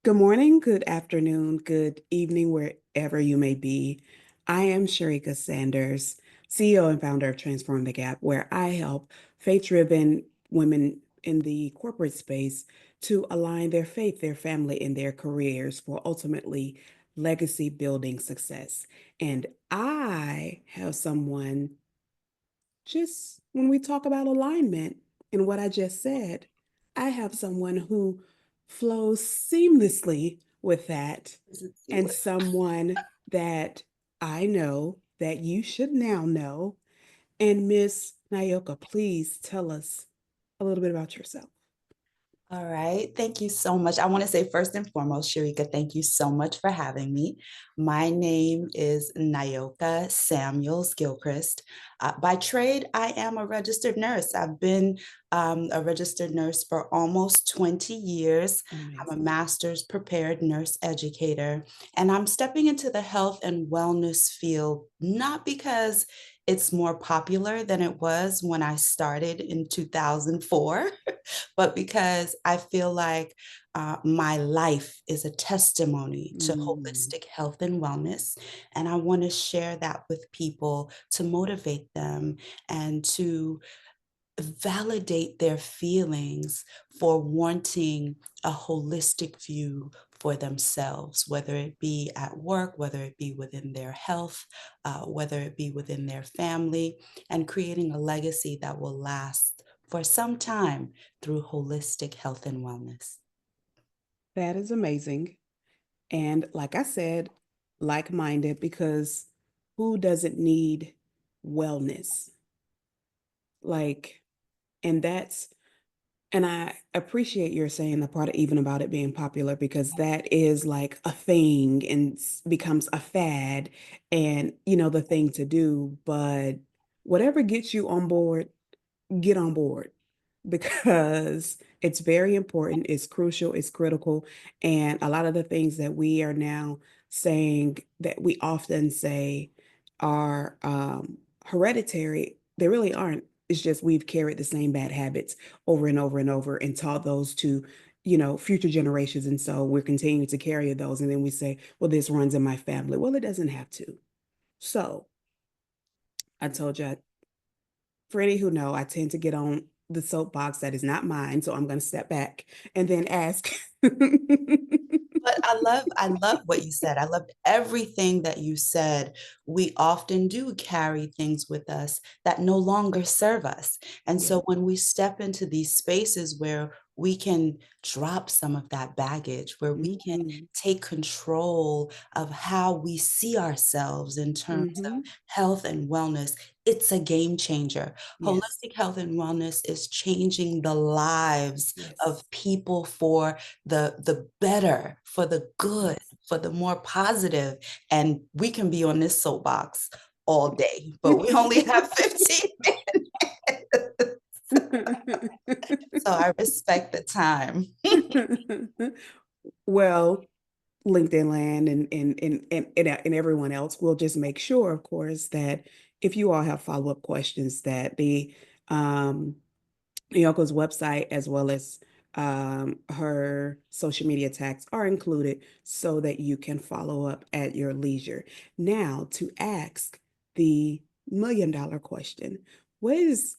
Good morning, good afternoon, good evening, wherever you may be. I am Sharika Sanders, CEO and founder of Transform the Gap, where I help faith-driven women in the corporate space to align their faith, their family, and their careers for ultimately legacy building success. And I have someone just when we talk about alignment and what I just said, I have someone who flows seamlessly with that, Let's do and it. someone that I know that you should now know. And Miss Nyoka, please tell us a little bit about yourself. All right. Thank you so much. I want to say first and foremost, Sharika, thank you so much for having me. My name is Nyoka Samuels Gilchrist. By trade, I am a registered nurse. I've been a registered nurse for almost 20 years. I'm a Amazing. master's prepared nurse educator, and I'm stepping into the health and wellness field, not because it's more popular than it was when I started in 2004. But because I feel like my life is a testimony to Mm, holistic health and wellness. And I want to share that with people to motivate them and to validate their feelings for wanting a holistic view for themselves, whether it be at work, whether it be within their health, whether it be within their family, and creating a legacy that will last for some time through holistic health and wellness. that is amazing. And like I said, like-minded because who doesn't need wellness? Like, and that's And I appreciate your saying the part even about it being popular because that is like a thing and becomes a fad and the thing to do. But whatever gets you on board, get on board because it's very important, it's crucial, it's critical. And a lot of the things that we are now saying that we often say are hereditary, they really aren't. It's just we've carried the same bad habits over and over and over and taught those to future generations, and so we're continuing to carry those, and then we say, well, this runs in my family. Well, it doesn't have to. So I told you, for any who know, I tend to get on the soapbox that is not mine, so I'm going to step back and then ask. But I love what you said. I loved everything that you said. We often do carry things with us that no longer serve us. And Yeah. so when we step into these spaces where we can drop some of that baggage, where we can Hmm. take control of how we see ourselves in terms of Hmm. health and wellness, it's a game changer. Yes. Holistic health and wellness is changing the lives of Yes. people for the better, for the good, Yes. for the more positive. And we can be on this soapbox all day, but we only have 15 minutes. So I respect the time. Well, LinkedIn land and everyone else will just make sure, of course, that if you all have follow-up questions, that the um, Yoko's website as well as her social media tags are included so that you can follow up at your leisure. Now, to ask the million-dollar question, what is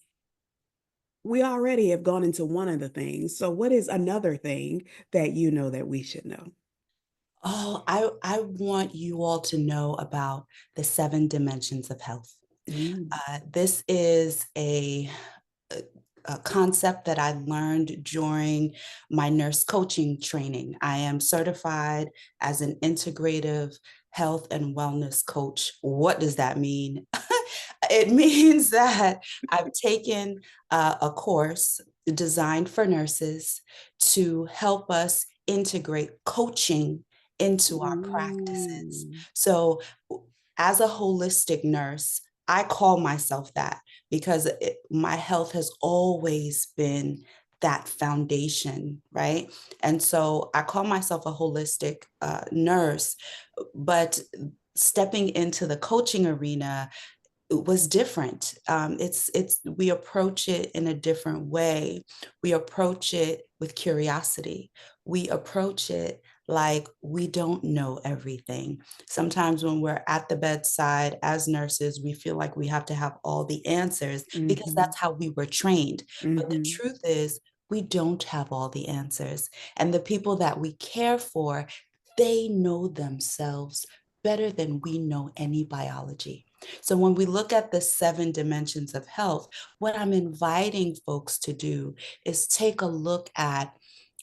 we already have gone into one of the things. So what is another thing that you know that we should know? Oh, I want you all to know about the seven dimensions of health. Mm. This is a a concept that I learned during my nurse coaching training. I am certified as an integrative health and wellness coach. What does that mean? It means that I've taken a course designed for nurses to help us integrate coaching into our practices. Mm. So, as a holistic nurse, I call myself that because my health has always been that foundation, right? And so I call myself a holistic nurse, but stepping into the coaching arena, it was different. It's we approach it in a different way. We approach it with curiosity. We approach it like we don't know everything. Sometimes when we're at the bedside as nurses, we feel like we have to have all the answers because Mhm. that's how we were trained. But the Mhm. truth is, we don't have all the answers. And the people that we care for, they know themselves better than we know any biology. So when we look at the 7 dimensions of health, what I'm inviting folks to do is take a look at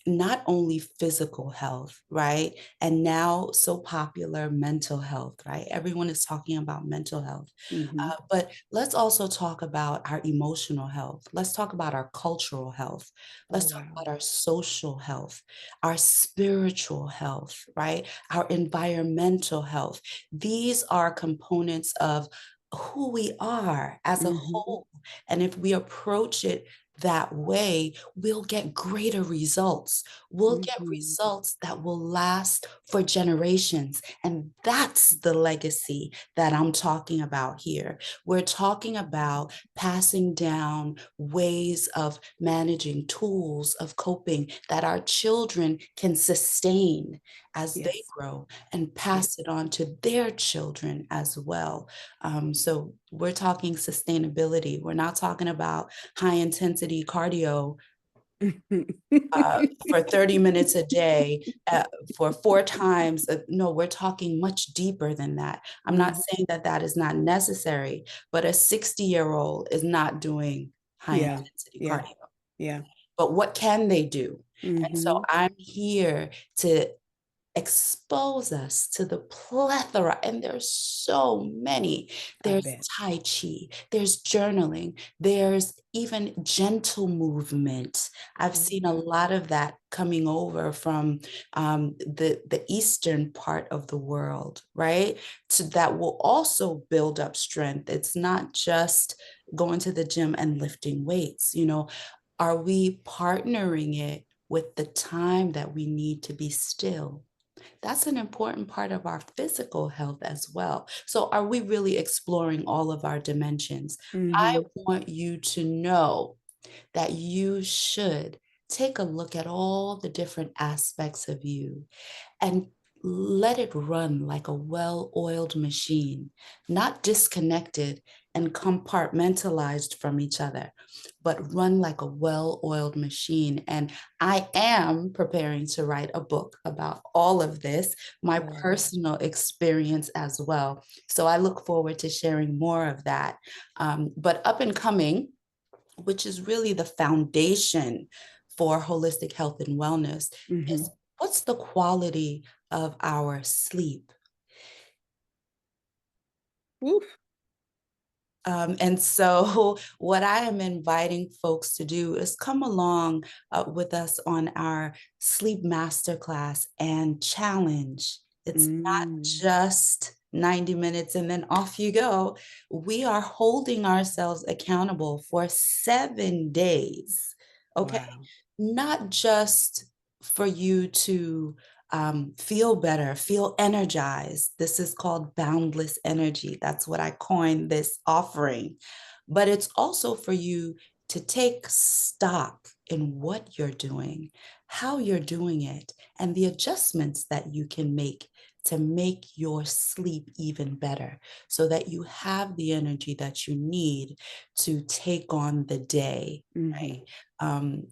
not only physical health, right? And now so popular mental health, right? Everyone is talking about mental health. Mhm. But let's also talk about our emotional health. Let's talk about our cultural health. Oh, Let's talk wow. about our social health, our spiritual health, right? Our environmental health. These are components of who we are as a Mhm. whole. And if we approach it that way, we'll get greater results. We'll get Mhm. results that will last for generations. And that's the legacy that I'm talking about here. We're talking about passing down ways of managing, tools of coping that our children can sustain as they Yes. grow and Yes. pass it on to their children as well. So we're talking sustainability. We're not talking about high intensity cardio for 30 minutes a day for 4 times. No, we're talking much deeper than that. I'm not Mhm. saying that that is not necessary, but a 60-year-old is not doing high Yeah. intensity Yeah. cardio. Yeah. But what can they do? And so Mhm. I'm here to expose us to the plethora, and there's so many. I There's bet. Tai Chi, there's journaling, there's even gentle movement. I've Oh, seen a wow. lot of that coming over from the eastern part of the world, right? So that will also build up strength. It's not just going to the gym and lifting weights. Are we partnering it with the time that we need to be still? That's an important part of our physical health as well. So, are we really exploring all of our dimensions? I Mhm. want you to know that you should take a look at all the different aspects of you and let it run like a well oiled machine, not disconnected and compartmentalized from each other, but run like a well oiled machine. And I am preparing to write a book about all of this, my Wow. personal experience as well. So I look forward to sharing more of that. But up and coming, which is really the foundation for holistic health and wellness, is Mhm. what's the quality of our sleep? Woof. And so, what I am inviting folks to do is come along with us on our Sleep Masterclass and challenge. It's not Mm. just 90 minutes and then off you go. We are holding ourselves accountable for 7 days. Okay. Wow. Not just for you to feel better, feel energized. This is called boundless energy. That's what I coined this offering. But it's also for you to take stock in what you're doing, how you're doing it, and the adjustments that you can make your sleep even better so that you have the energy that you need to take on the day. Mhm.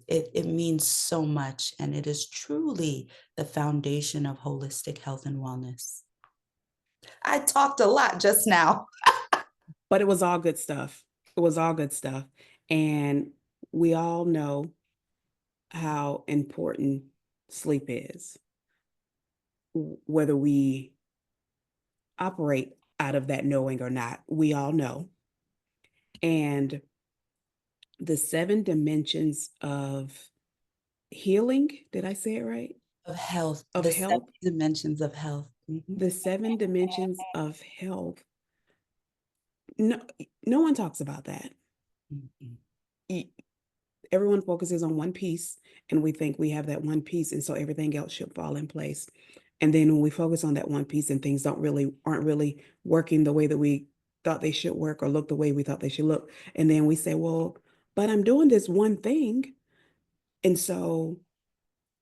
It means so much, and it is truly the foundation of holistic health and wellness. I talked a lot just now. But it was all good stuff. It was all good stuff. And we all know how important sleep is, whether we operate out of that knowing or not. We all know. And the 7 dimensions of healing, did I say it right? Of health, Of the seven health, dimensions of health. the 7 dimensions of health. No, no one talks about that. Mhm. E- Everyone focuses on one piece, and we think we have that one piece, and so everything else should fall in place. And then when we focus on that one piece and things don't really aren't really working the way that we thought they should work or look the way we thought they should look. And then we say, well, but I'm doing this one thing. And so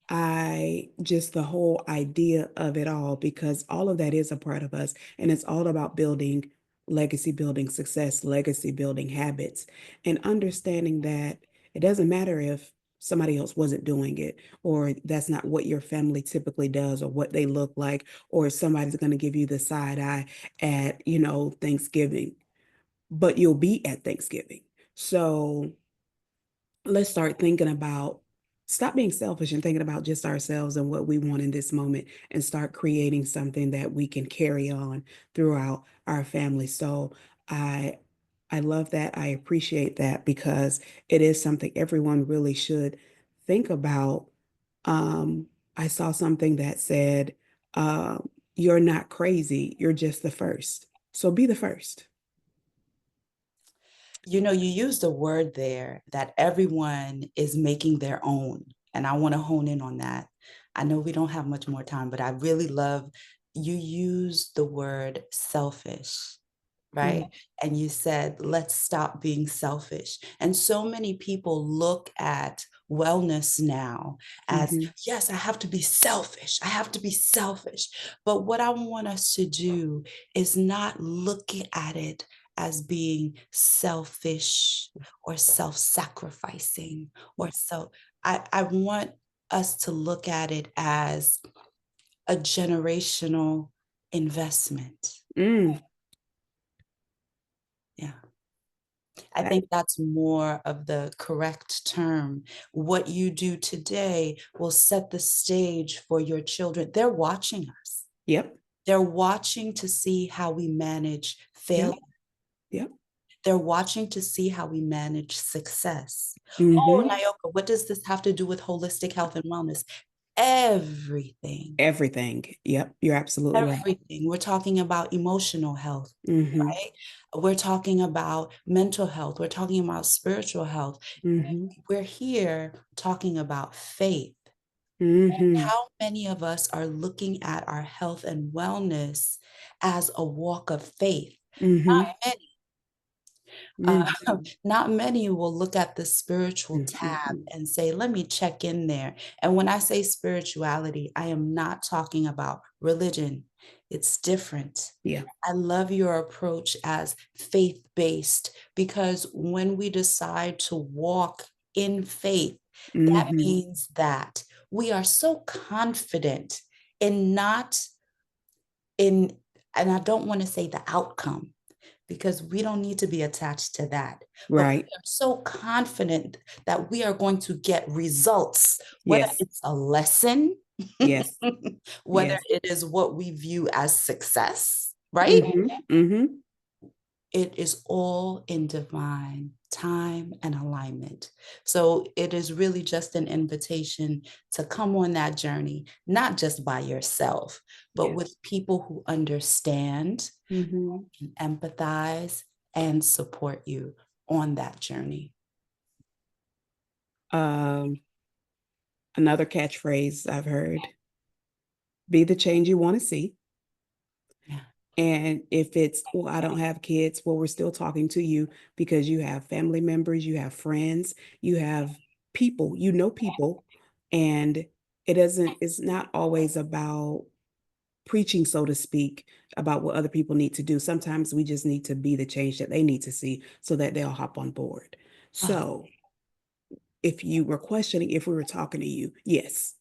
the whole idea of it all, because all of that is a part of us. And it's all about building legacy, building success, legacy, building habits, and understanding that it doesn't matter if somebody else wasn't doing it, or that's not what your family typically does, or what they look like, or somebody's going to give you the side eye at, Thanksgiving, but you'll be at Thanksgiving. So let's start thinking about stop being selfish and thinking about just ourselves and what we want in this moment, and start creating something that we can carry on throughout our family. So I I love that. I appreciate that, because it is something everyone really should think about. Um, I saw something that said, you're not crazy, you're just the first. So be the first. You know, you used a word there that everyone is making their own. And I want to hone in on that. I know we don't have much more time, but I really love you use the word selfish, right? Mm, And you said, let's stop being selfish. And so many people look at wellness now as, mhm, yes, I have to be selfish. I have to be selfish. But what I want us to do is not look at it as being selfish or self-sacrificing or so. I want us to look at it as a generational investment. mm, Yeah. I that, think that's more of the correct term. What you do today will set the stage for your children. They're watching us. yep, They're watching to see how we manage yep, failure. yep. They're watching to see how we manage success. Oh, Hmm. Nyoka, what does this have to do with holistic health and wellness? Everything. Everything. Yep, you're absolutely right. Everything. We're talking about emotional health, Hmm. right? We're talking about mental health. We're talking about spiritual health. Hmm. We're here talking about faith. Hmm. How many of us are looking at our health and wellness as a walk of faith? Hmm. Not many. Uh, Hmm. not many will look at the spiritual tab Hmm. and say, let me check in there. And when I say spirituality, I am not talking about religion. It's different. Yeah. I love your approach as faith based, because when we decide to walk in faith, that Hmm. means that we are so confident in not in, and I don't want to say the outcome, because we don't need to be attached to that. But we Right. are so confident that we are going to get results, whether Yes. it's a lesson, Yes. whether Yes. it is what we view as success, right? Hmm. Hmm. It is all in divine time and alignment. So it is really just an invitation to come on that journey, not just by yourself, but Yes. with people who understand, Hmm. can empathize, and support you on that journey. Um, Another catchphrase I've heard: be the change you want to see. Yeah. And if it's, well, I don't have kids, well, we're still talking to you, because you have family members, you have friends, you have people, people. And it's not always about preaching, so to speak, about what other people need to do. Sometimes we just need to be the change that they need to see, so that they'll hop on board. Oh, So if you were questioning if we were talking to you, yes,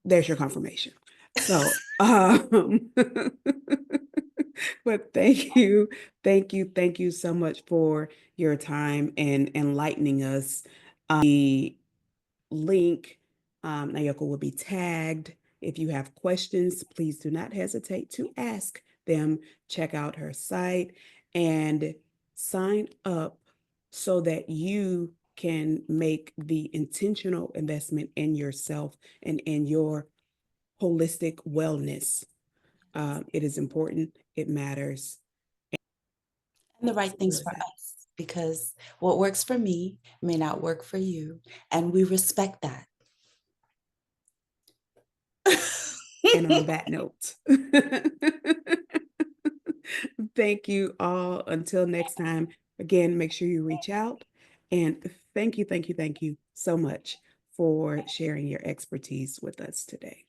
there's your confirmation. So, but thank you so much for your time and enlightening us. The link, Nayoka, will be tagged. If you have questions, please do not hesitate to ask them. Check out her site and sign up, so that you can make the intentional investment in yourself and in your holistic wellness. It is important, it matters. and the right Simple things as for that. us, because what works for me may not work for you. And we respect that. And on that note, Thank you all. Until next time, again, make sure you reach out. And thank you so much for sharing your expertise with us today.